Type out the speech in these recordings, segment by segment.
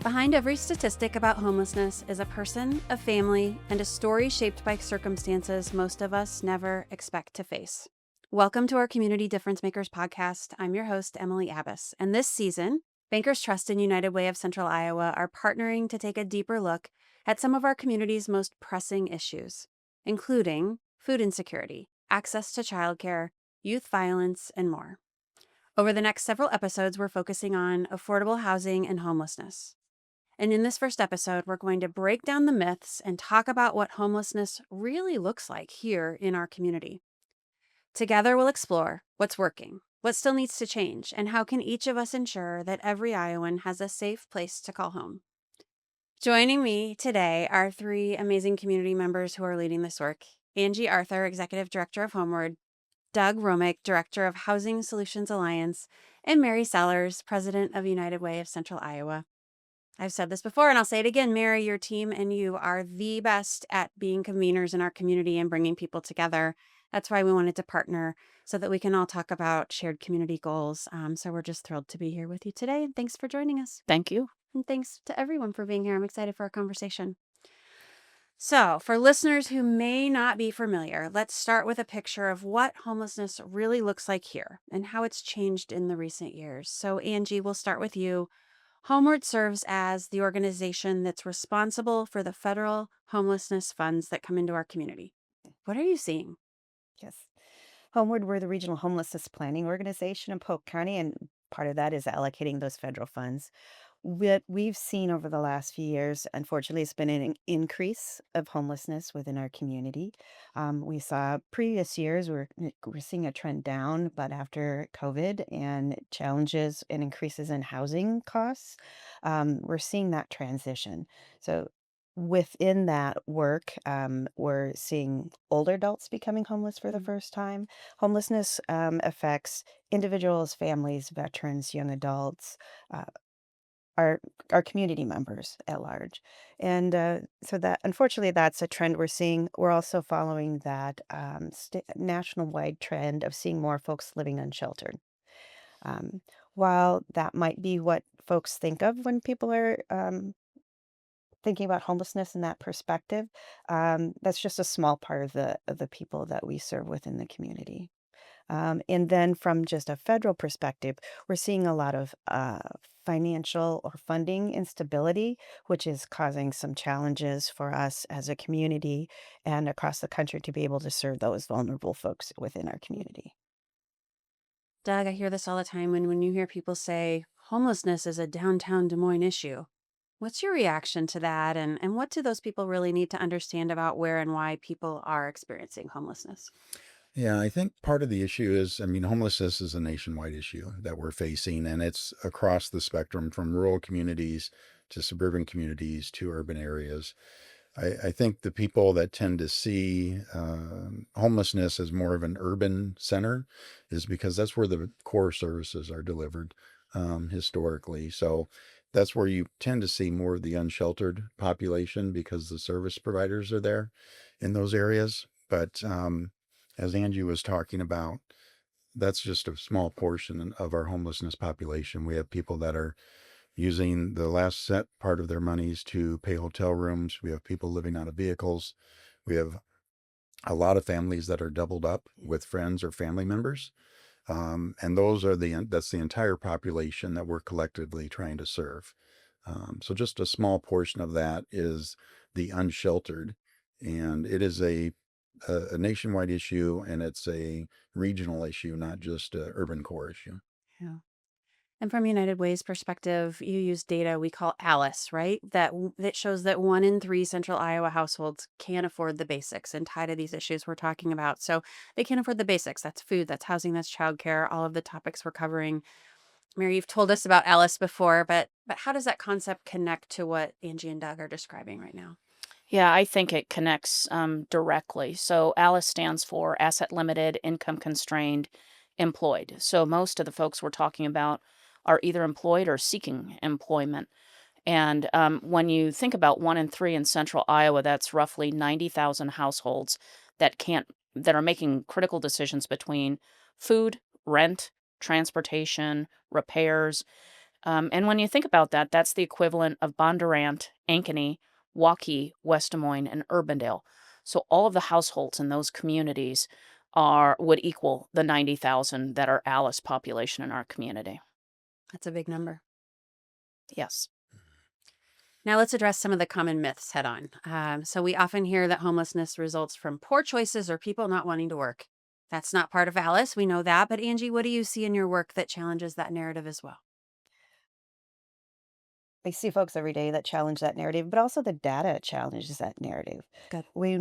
Behind every statistic about homelessness is a person, a family, and a story shaped by circumstances most of us never expect to face. Welcome to our Community Difference Makers podcast. I'm your host, Emily Abbas, and this season, Bankers Trust and United Way of Central Iowa are partnering to take a deeper look at some of our community's most pressing issues, including food insecurity, access to childcare, youth violence, and more. Over the next several episodes, we're focusing on affordable housing and homelessness. And in this first episode, we're going to break down the myths and talk about what homelessness really looks like here in our community. Together, we'll explore what's working, what still needs to change, and how can each of us ensure that every Iowan has a safe place to call home. Joining me today are three amazing community members who are leading this work. Angie Arthur, Executive Director of Homeward, Doug Romig, Director of Housing Solutions Alliance, and Mary Sellers, President of United Way of Central Iowa. I've said this before, and I'll say it again. Mary, your team and you are the best at being conveners in our community and bringing people together. That's why we wanted to partner so that we can all talk about shared community goals. So we're just thrilled to be here with you today. And thanks for joining us. Thank you. And thanks to everyone for being here. I'm excited for our conversation. So for listeners who may not be familiar, let's start with a picture of what homelessness really looks like here and how it's changed in the recent years. So Angie, we'll start with you. Homeward serves as the organization that's responsible for the federal homelessness funds that come into our community. What are you seeing? Yes. Homeward, we're the regional homelessness planning organization in Polk County, and part of that is allocating those federal funds. What we've seen over the last few years, unfortunately, has been an increase of homelessness within our community. We saw previous years, we're seeing a trend down, but after COVID and challenges and increases in housing costs, we're seeing that transition. So within that work, we're seeing older adults becoming homeless for the first time. Homelessness affects individuals, families, veterans, young adults, uh, our our community members at large. And so that unfortunately that's a trend we're seeing. We're also following that national-wide trend of seeing more folks living unsheltered. Um, while that might be what folks think of when people are thinking about homelessness in that perspective, that's just a small part of the people that we serve within the community. And then from just a federal perspective, we're seeing a lot of financial or funding instability, which is causing some challenges for us as a community and across the country to be able to serve those vulnerable folks within our community. Doug, I hear this all the time when you hear people say homelessness is a downtown Des Moines issue. What's your reaction to that? And what do those people really need to understand about where and why people are experiencing homelessness? Yeah, I think part of the issue is, homelessness is a nationwide issue that we're facing, and it's across the spectrum from rural communities to suburban communities to urban areas. I think the people that tend to see homelessness as more of an urban center is because that's where the core services are delivered historically. So that's where you tend to see more of the unsheltered population because the service providers are there in those areas. But as Angie was talking about, that's just a small portion of our homelessness population. We have people that are using the last set part of their monies to pay hotel rooms. We have people living out of vehicles. We have a lot of families that are doubled up with friends or family members. And that's the entire population that we're collectively trying to serve. So just a small portion of that is the unsheltered, and it is a nationwide issue, and it's a regional issue, not just an urban core issue. Yeah. And from United Way's perspective, you use data we call ALICE, right? That shows that 1 in 3 central Iowa households can't afford the basics and tie to these issues we're talking about. So they can't afford the basics. That's food, that's housing, that's childcare, all of the topics we're covering. Mary, you've told us about ALICE before, but how does that concept connect to what Angie and Doug are describing right now? Yeah, I think it connects directly. So ALICE stands for Asset Limited, Income Constrained, Employed. So most of the folks we're talking about are either employed or seeking employment. And when you think about 1 in 3 in central Iowa, that's roughly 90,000 households that are making critical decisions between food, rent, transportation, repairs. And when you think about that, that's the equivalent of Bondurant, Ankeny, Waukee, West Des Moines, and Urbandale. So all of the households in those communities would equal the 90,000 that are Alice population in our community. That's a big number. Yes. Now let's address some of the common myths head on. So we often hear that homelessness results from poor choices or people not wanting to work. That's not part of Alice. We know that. But Angie, what do you see in your work that challenges that narrative as well? I see folks every day that challenge that narrative, but also the data challenges that narrative. Good. We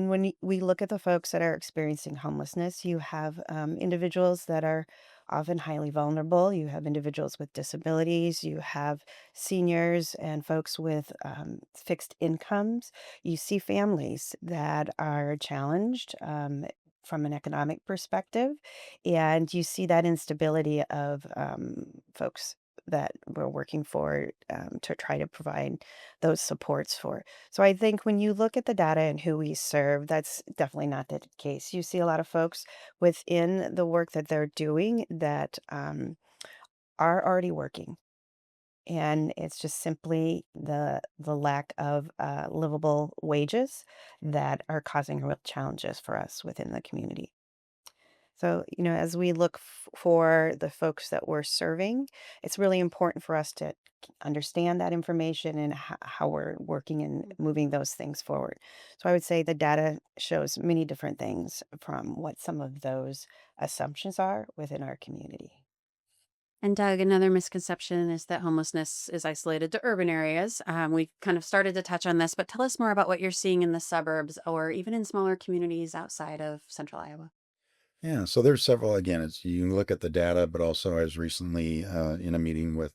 look at the folks that are experiencing homelessness, you have individuals that are often highly vulnerable. You have individuals with disabilities. You have seniors and folks with fixed incomes. You see families that are challenged from an economic perspective, and you see that instability of folks that we're working for to try to provide those supports for. So I think when you look at the data and who we serve, that's definitely not the case. You see a lot of folks within the work that they're doing that are already working. And it's just simply the lack of livable wages that are causing real challenges for us within the community. So, as we look for the folks that we're serving, it's really important for us to understand that information and how we're working and moving those things forward. So, I would say the data shows many different things from what some of those assumptions are within our community. And Doug, another misconception is that homelessness is isolated to urban areas. We kind of started to touch on this, but tell us more about what you're seeing in the suburbs or even in smaller communities outside of central Iowa. Yeah, so there's several. Again, it's you can look at the data, but also I was recently in a meeting with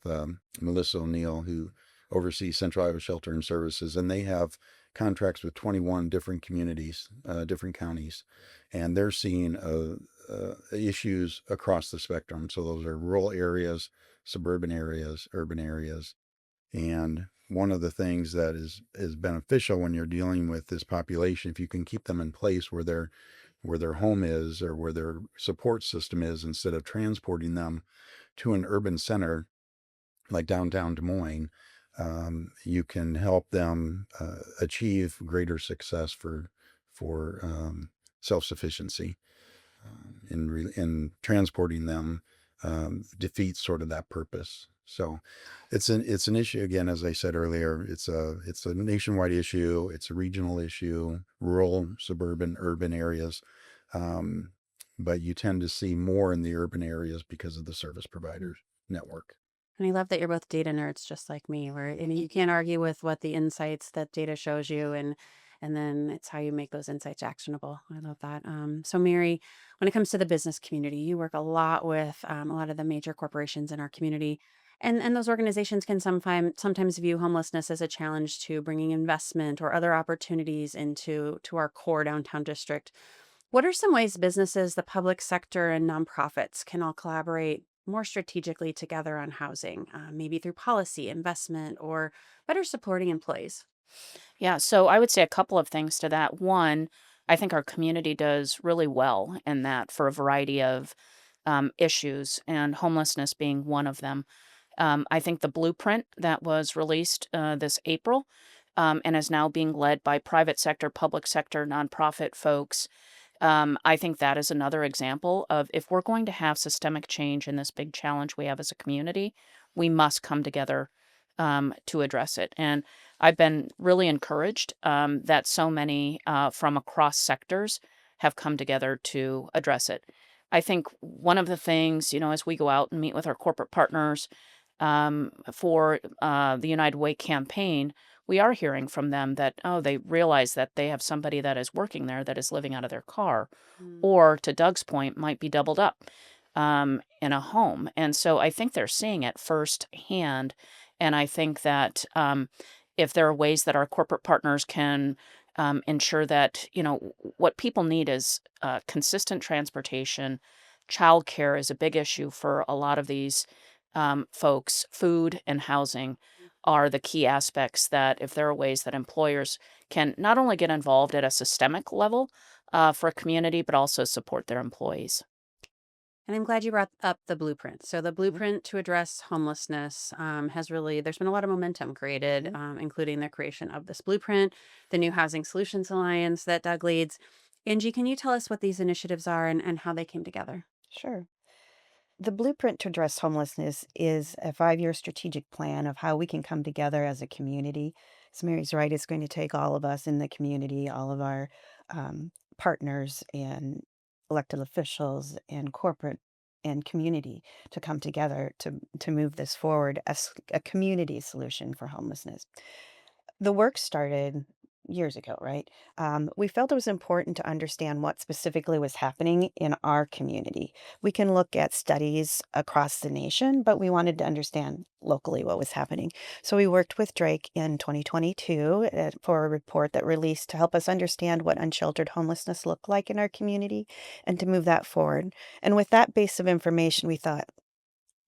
Melissa O'Neill, who oversees Central Iowa Shelter and Services, and they have contracts with 21 different communities, different counties, and they're seeing issues across the spectrum. So those are rural areas, suburban areas, urban areas, and one of the things that is beneficial when you're dealing with this population, if you can keep them in place where their home is or where their support system is, instead of transporting them to an urban center like downtown Des Moines, you can help them achieve greater success for self-sufficiency. In transporting them defeats sort of that purpose. So it's an issue, again, as I said earlier. It's a nationwide issue. It's a regional issue, rural, suburban, urban areas. Um, but you tend to see more in the urban areas because of the service providers network. And I love that you're both data nerds just like me, where I mean you can't argue with what the insights that data shows you and then it's how you make those insights actionable. I love that. So Mary, when it comes to the business community, you work a lot with a lot of the major corporations in our community. And those organizations can sometimes view homelessness as a challenge to bringing investment or other opportunities to our core downtown district. What are some ways businesses, the public sector, and nonprofits can all collaborate more strategically together on housing, maybe through policy, investment, or better supporting employees? Yeah, so I would say a couple of things to that. One, I think our community does really well in that for a variety of issues, and homelessness being one of them. I think the blueprint that was released this April and is now being led by private sector, public sector, nonprofit folks. I think that is another example of if we're going to have systemic change in this big challenge we have as a community, we must come together to address it. And I've been really encouraged that so many from across sectors have come together to address it. I think one of the things, as we go out and meet with our corporate partners for the United Way campaign, we are hearing from them that, oh, they realize that they have somebody that is working there that is living out of their car, Mm. or to Doug's point, might be doubled up in a home. And so I think they're seeing it firsthand. And I think that if there are ways that our corporate partners can ensure that, what people need is consistent transportation. Childcare is a big issue for a lot of these folks. Food and housing are the key aspects that, if there are ways that employers can not only get involved at a systemic level for a community, but also support their employees. And I'm glad you brought up the blueprint. So the Mhm, blueprint to address homelessness there's been a lot of momentum created, mhm. including the creation of this blueprint, the new Housing Solutions Alliance that Doug leads. Angie, can you tell us what these initiatives are and how they came together? Sure. The blueprint to address homelessness is a 5-year strategic plan of how we can come together as a community. So Mary's right, it's going to take all of us in the community, all of our partners and elected officials and corporate and community to come together to move this forward as a community solution for homelessness. The work started years ago, right? We felt it was important to understand what specifically was happening in our community. We can look at studies across the nation, but we wanted to understand locally what was happening. So we worked with Drake in 2022 for a report that released to help us understand what unsheltered homelessness looked like in our community and to move that forward. And with that base of information, we thought,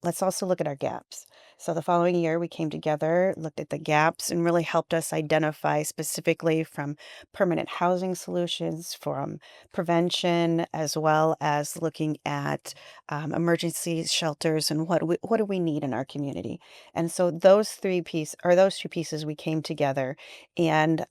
let's also look at our gaps. So the following year, we came together, looked at the gaps, and really helped us identify specifically from permanent housing solutions, from prevention, as well as looking at emergency shelters and what do we need in our community. And so those two pieces, we came together and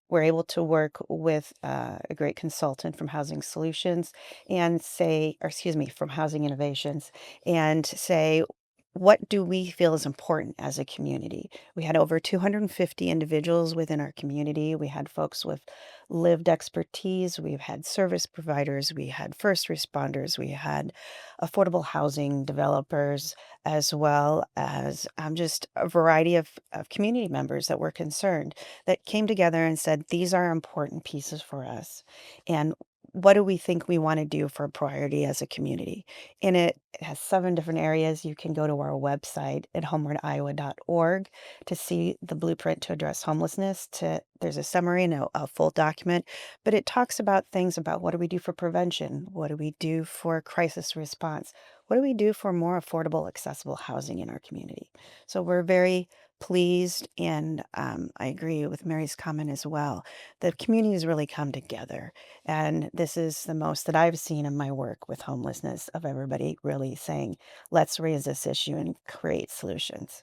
we're able to work with a great consultant from Housing Solutions and from Housing Innovations and say, what do we feel is important as a community? We had over 250 individuals within our community. We had folks with lived expertise. We've had service providers. We had first responders. We had affordable housing developers, as well as just a variety of community members that were concerned that came together and said, these are important pieces for us. And what do we think we want to do for a priority as a community? And it has 7 different areas. You can go to our website at homewardiiowa.org to see the blueprint to address homelessness. There's a summary and a full document, but it talks about things about what do we do for prevention? What do we do for crisis response? What do we do for more affordable, accessible housing in our community? So we're very pleased, and I agree with Mary's comment as well. The community has really come together, and this is the most that I've seen in my work with homelessness of everybody really saying, let's raise this issue and create solutions.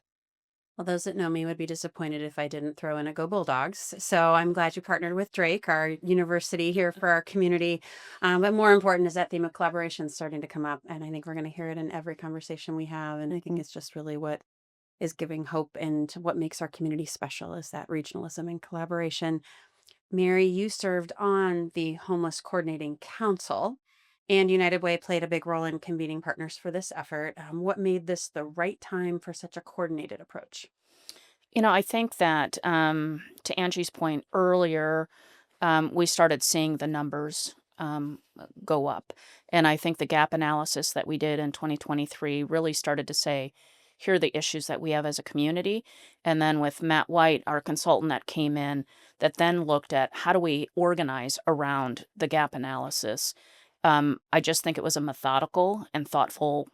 Well, those that know me would be disappointed if I didn't throw in a Go Bulldogs. So I'm glad you partnered with Drake, our university here for our community. But more important is that theme of collaboration starting to come up. And I think we're going to hear it in every conversation we have. And I think Mhm. it's just really what is giving hope and what makes our community special is that regionalism and collaboration. Mary, you served on the Homeless Coordinating Council, and United Way played a big role in convening partners for this effort. What made this the right time for such a coordinated approach? I think that to Angie's point earlier, we started seeing the numbers go up. And I think the gap analysis that we did in 2023 really started to say, here are the issues that we have as a community. And then with Matt White, our consultant that came in, that then looked at how do we organize around the gap analysis. I just think it was a methodical and thoughtful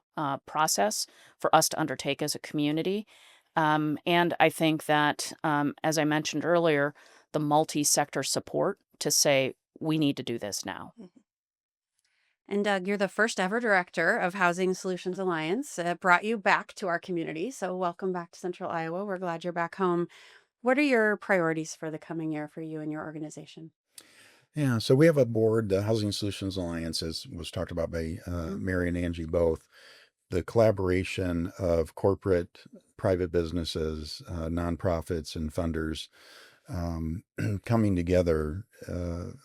process for us to undertake as a community. And I think that, as I mentioned earlier, the multi-sector support to say, we need to do this now. Mhm. And Doug, you're the first ever director of Housing Solutions Alliance. It brought you back to our community. So welcome back to Central Iowa. We're glad you're back home. What are your priorities for the coming year for you and your organization? Yeah, so we have a board, the Housing Solutions Alliance, as was talked about by Mary and Angie both. The collaboration of corporate, private businesses, nonprofits, and funders coming together.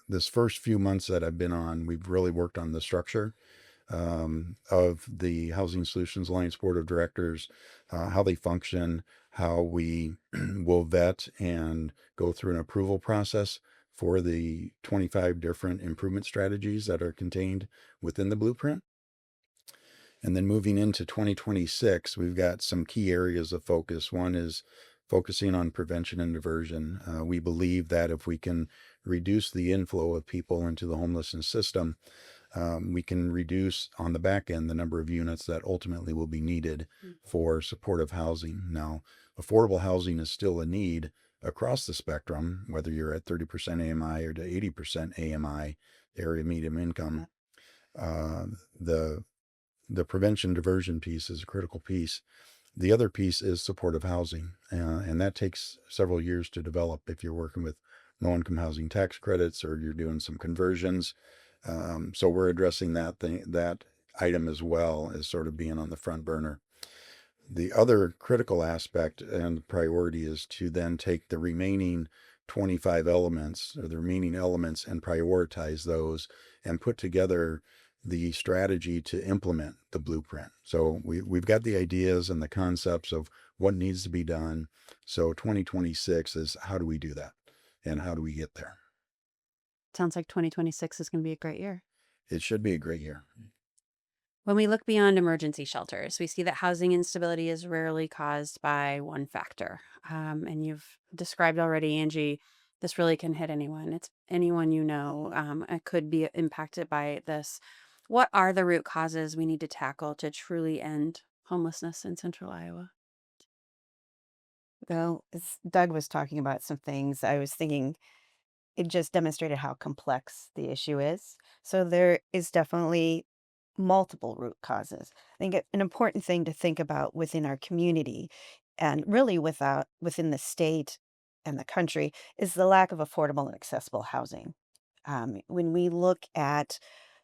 This first few months that I've been on, we've really worked on the structure of the Housing Solutions Alliance Board of Directors, how they function, how we will vet and go through an approval process for the 25 different improvement strategies that are contained within the blueprint. And then moving into 2026, we've got some key areas of focus. One is focusing on prevention and diversion. We believe that if we can reduce the inflow of people into the homelessness system, we can reduce on the back end the number of units that ultimately will be needed for supportive housing. Now, affordable housing is still a need across the spectrum, whether you're at 30% AMI or to 80% AMI, area medium income. The the prevention diversion piece is a critical piece. The other piece is supportive housing, and that takes several years to develop if you're working with low-income housing tax credits or you're doing some conversions. So we're addressing that item as well as sort of being on the front burner. The other critical aspect and priority is to then take the remaining 25 elements or the remaining elements and prioritize those and put together the strategy to implement the blueprint. So we've got the ideas and the concepts of what needs to be done. So 2026 is how do we do that and how do we get there? Sounds like 2026 is going to be a great year. It should be a great year. When we look beyond emergency shelters, we see that housing instability is rarely caused by one factor. And you've described already, Angie, this really can hit anyone. It's anyone you know could be impacted by this. What are the root causes we need to tackle to truly end homelessness in central Iowa? Well, as Doug was talking about some things, I was thinking it just demonstrated how complex the issue is. So there is definitely multiple root causes. I think an important thing to think about within our community and really within the state and the country is the lack of affordable and accessible housing. When we look at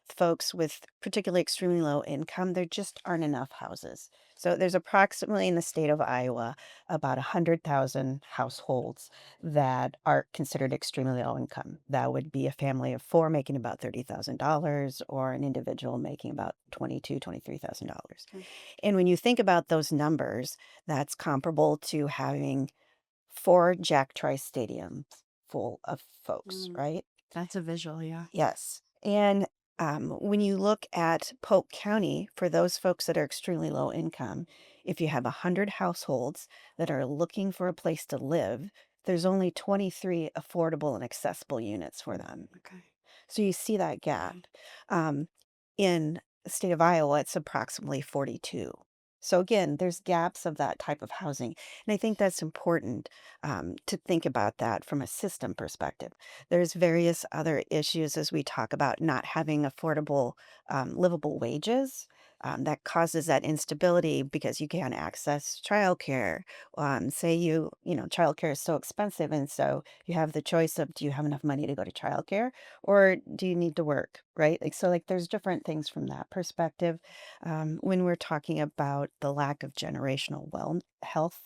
folks with particularly extremely low income, there just aren't enough houses. So there's approximately in the state of Iowa about 100,000 households that are considered extremely low income. That would be a family of four making about $30,000 or an individual making about $23,000. Okay. And when you think about those numbers, that's comparable to having four Jack Trice stadiums full of folks, Mm, right? that's a visual, yeah. Yes. And when you look at Polk County, for those folks that are extremely low income, if you have 100 households that are looking for a place to live, there's only 23 affordable and accessible units for them. Okay. So you see that gap. Okay. In the state of Iowa, it's approximately 42. So again, there's gaps of that type of housing. And I think that's important to think about that from a system perspective. There's various other issues as we talk about not having affordable, livable wages. That causes that instability because you can't access childcare. Say childcare is so expensive, and so you have the choice of do you have enough money to go to childcare or do you need to work, right? Like there's different things from that perspective. When we're talking about the lack of generational wealth,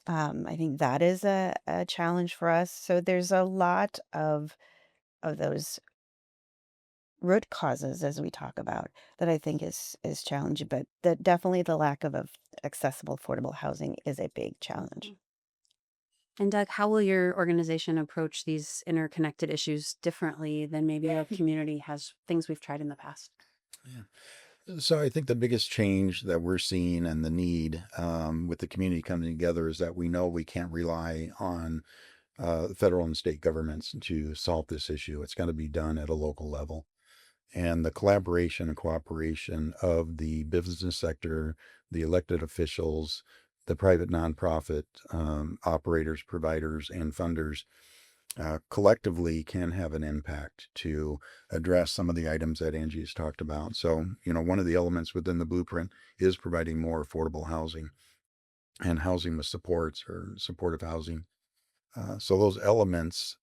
I think that is a challenge for us. So there's a lot of those root causes as we talk about that I think is challenging, but definitely the lack of accessible, affordable housing is a big challenge. And Doug, how will your organization approach these interconnected issues differently than maybe our community has things we've tried in the past? Yeah. So I think the biggest change that we're seeing and the need with the community coming together is that we know we can't rely on federal and state governments to solve this issue. It's got to be done at a local level. And the collaboration and cooperation of the business sector, the elected officials, the private nonprofit operators, providers, and funders collectively can have an impact to address some of the items that Angie has talked about. So, one of the elements within the blueprint is providing more affordable housing and housing with supports or supportive housing. So those elements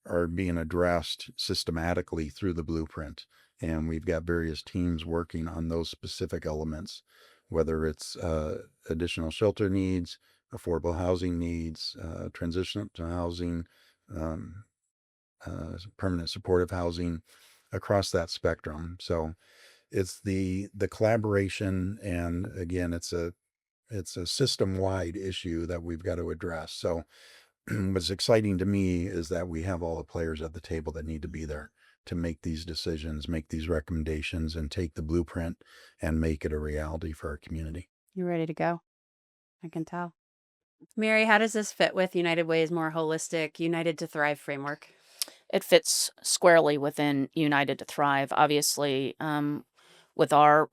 are being addressed systematically through the blueprint. And we've got various teams working on those specific elements, whether it's additional shelter needs, affordable housing needs, transition to housing, um, permanent supportive housing across that spectrum. So it's the collaboration, and again, it's a system wide issue that we've got to address. So what's exciting to me is that we have all the players at the table that need to be there to make these decisions, make these recommendations, and take the blueprint and make it a reality for our community. You're ready to go. I can tell. Mary, how does this fit with United Way's more holistic United to Thrive framework? It fits squarely within United to Thrive. Obviously, with our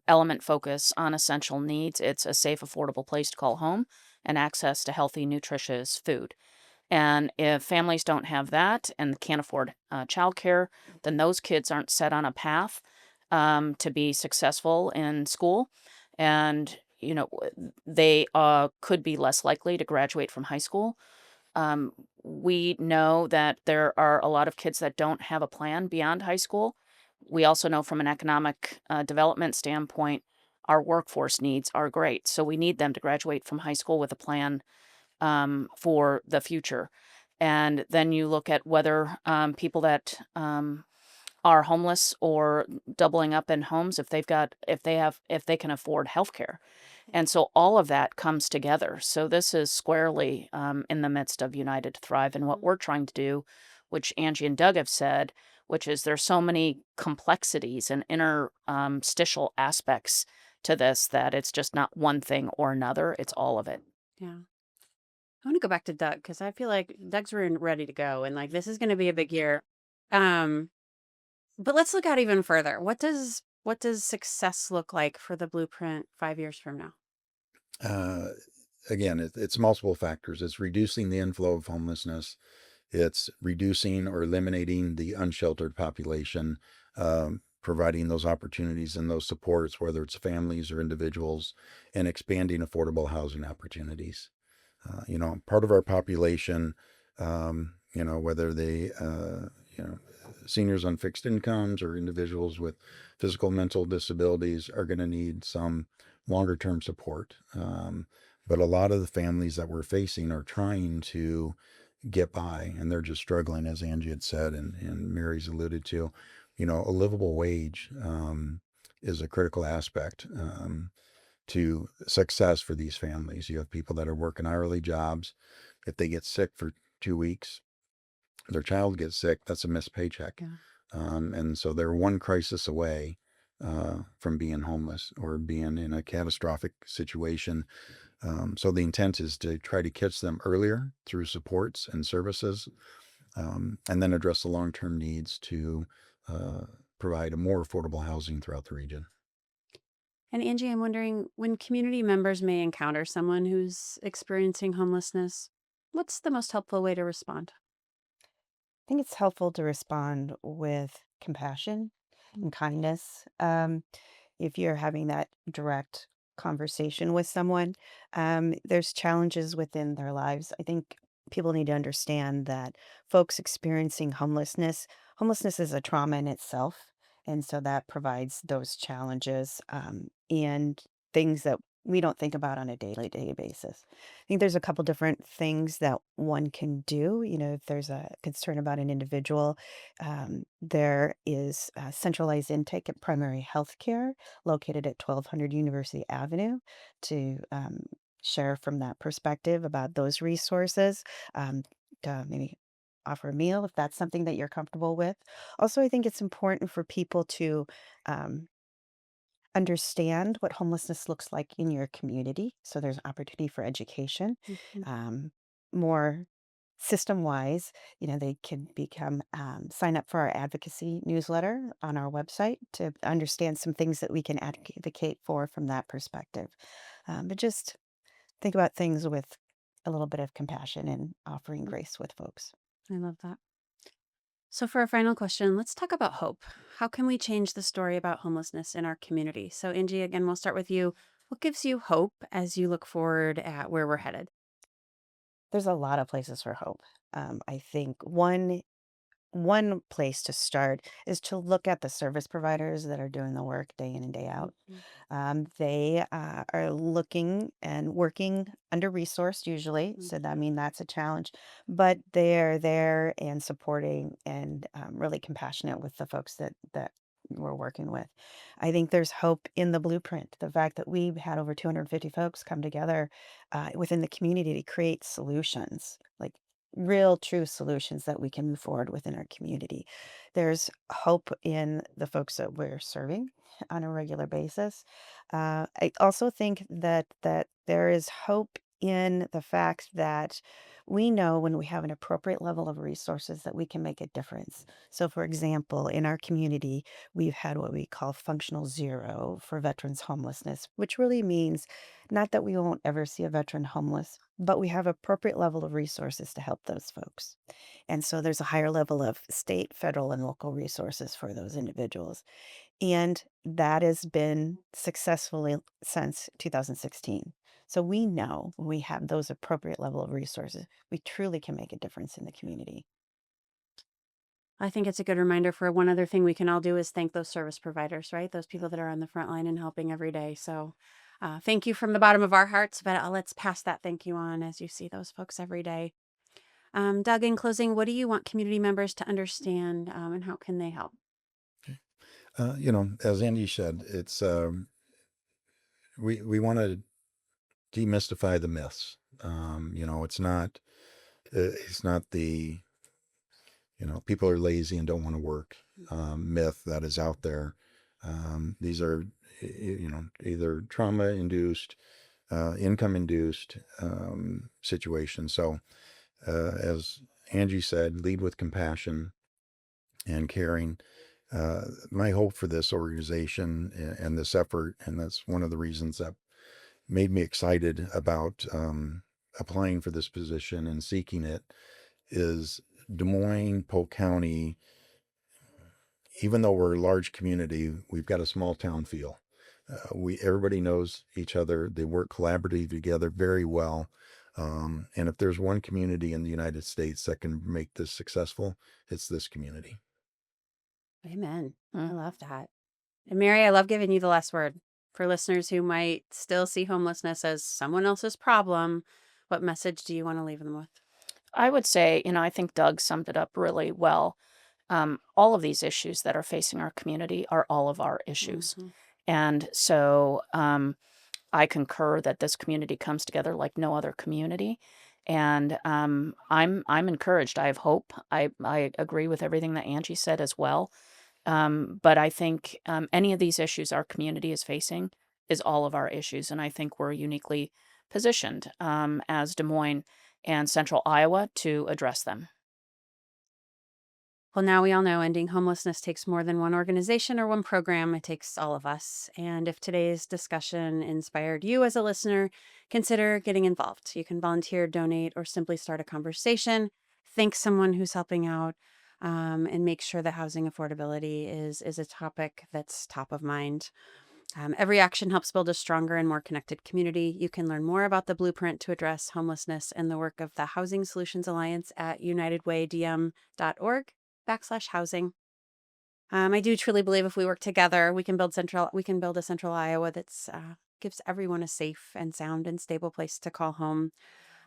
element focus on essential needs, it's a safe, affordable place to call home and access to healthy, nutritious food. And if families don't have that and can't afford childcare, then those kids aren't set on a path to be successful in school. And, they could be less likely to graduate from high school. We know that there are a lot of kids that don't have a plan beyond high school. We also know from an economic development standpoint, our workforce needs are great. So we need them to graduate from high school with a plan for the future. And then you look at whether people that are homeless or doubling up in homes, if they can afford healthcare. And so all of that comes together. So this is squarely in the midst of United to Thrive. And what we're trying to do, which Angie and Doug have said, which is there's so many complexities and interstitial aspects to this that it's just not one thing or another. It's all of it. Yeah. I want to go back to Doug because I feel like Doug's ready to go, and like this is going to be a big year. Um, but let's look out even further. What does success look like for the blueprint 5 years from now? Again, it's multiple factors. It's reducing the inflow of homelessness. It's reducing or eliminating the unsheltered population, providing those opportunities and those supports, whether it's families or individuals, and expanding affordable housing opportunities. Part of our population, whether they, seniors on fixed incomes or individuals with physical, mental disabilities are going to need some longer term support. But a lot of the families that we're facing are trying to get by and they're just struggling, as Angie had said, and Mary's alluded to. A livable wage is a critical aspect to success for these families. You have people that are working hourly jobs. If they get sick for 2 weeks, their child gets sick, that's a missed paycheck. Yeah. And so they're one crisis away from being homeless or being in a catastrophic situation. So the intent is to try to catch them earlier through supports and services, and then address the long-term needs to provide a more affordable housing throughout the region. And Angie, I'm wondering when community members may encounter someone who's experiencing homelessness, what's the most helpful way to respond? I think it's helpful to respond with compassion Mm. and kindness. If you're having that direct conversation with someone, there's challenges within their lives. I think people need to understand that folks experiencing homelessness is a trauma in itself. And so that provides those challenges and things that we don't think about on a day basis. I think there's a couple different things that one can do. If there's a concern about an individual, there is centralized intake at primary health care located at 1200 University Avenue to share from that perspective about those resources, to maybe offer a meal if that's something that you're comfortable with. Also, I think it's important for people to um, understand what homelessness looks like in your community. So there's opportunity for education. Mhm. More system wise, they can sign up for our advocacy newsletter on our website to understand some things that we can advocate for from that perspective. But just think about things with a little bit of compassion and offering grace with folks. I love that. So, for our final question, let's talk about hope. How can we change the story about homelessness in our community? So, Angie, again, we'll start with you. What gives you hope as you look forward at where we're headed? There's a lot of places for hope. I think one place to start is to look at the service providers that are doing the work day in and day out. Mhm. They are looking and working under resourced usually, Mm. so that's a challenge. But they're there and supporting and really compassionate with the folks that we're working with. I think there's hope in the blueprint. The fact that we've had over 250 folks come together within the community to create solutions, like real true solutions that we can move forward within our community. There's hope in the folks that we're serving on a regular basis. I also think that there is hope in the fact that we know when we have an appropriate level of resources that we can make a difference. So, for example, in our community, we've had what we call functional zero for veterans homelessness, which really means not that we won't ever see a veteran homeless, but we have appropriate level of resources to help those folks. And so there's a higher level of state, federal, and local resources for those individuals. And that has been successfully since 2016. So we know when we have those appropriate level of resources, we truly can make a difference in the community. I think it's a good reminder for one other thing we can all do is thank those service providers, right? Those people that are on the front line and helping every day. So thank you from the bottom of our hearts, but let's pass that thank you on as you see those folks every day. Doug, in closing, what do you want community members to understand and how can they help? As Andy said, it's we want to demystify the myths. It's not the people are lazy and don't want to work myth that is out there. These are either trauma induced, income induced situations. So as Angie said, lead with compassion and caring. My hope for this organization and this effort, and that's one of the reasons that made me excited about applying for this position and seeking it, is Des Moines, Polk County, even though we're a large community, we've got a small town feel. Everybody knows each other. They work collaboratively together very well. And if there's one community in the United States that can make this successful, it's this community. Amen. Mm. I love that. And Mary, I love giving you the last word. For listeners who might still see homelessness as someone else's problem, what message do you want to leave them with? I would say, I think Doug summed it up really well. All of these issues that are facing our community are all of our issues. Mhm. And so I concur that this community comes together like no other community. And I'm encouraged. I have hope. I agree with everything that Angie said as well. But I think any of these issues our community is facing is all of our issues. And I think we're uniquely positioned as Des Moines and Central Iowa to address them. Well, now we all know ending homelessness takes more than one organization or one program. It takes all of us. And if today's discussion inspired you as a listener, consider getting involved. You can volunteer, donate, or simply start a conversation. Thank someone who's helping out, and make sure that housing affordability is a topic that's top of mind. Every action helps build a stronger and more connected community. You can learn more about the blueprint to address homelessness and the work of the Housing Solutions Alliance at unitedwaydm.org/housing. I do truly believe if we work together, we can build a central Iowa that's gives everyone a safe and sound and stable place to call home.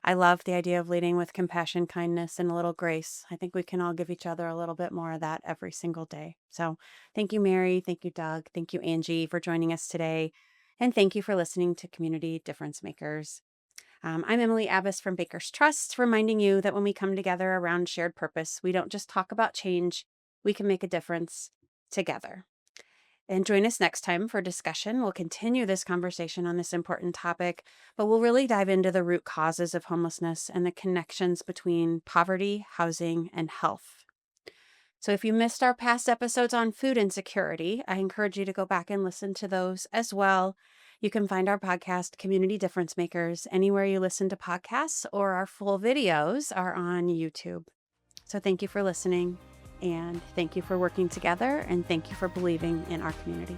I love the idea of leading with compassion, kindness, and a little grace. I think we can all give each other a little bit more of that every single day. So thank you, Mary. Thank you, Doug. Thank you, Angie, for joining us today. And thank you for listening to Community Difference Makers. I'm Emily Abbas from Baker's Trust, reminding you that when we come together around shared purpose, we don't just talk about change, we can make a difference together. And join us next time for discussion. We'll continue this conversation on this important topic, but we'll really dive into the root causes of homelessness and the connections between poverty, housing, and health. So if you missed our past episodes on food insecurity, I encourage you to go back and listen to those as well. You can find our podcast, Community Difference Makers, anywhere you listen to podcasts, or our full videos are on YouTube. So thank you for listening. And thank you for working together, and thank you for believing in our community.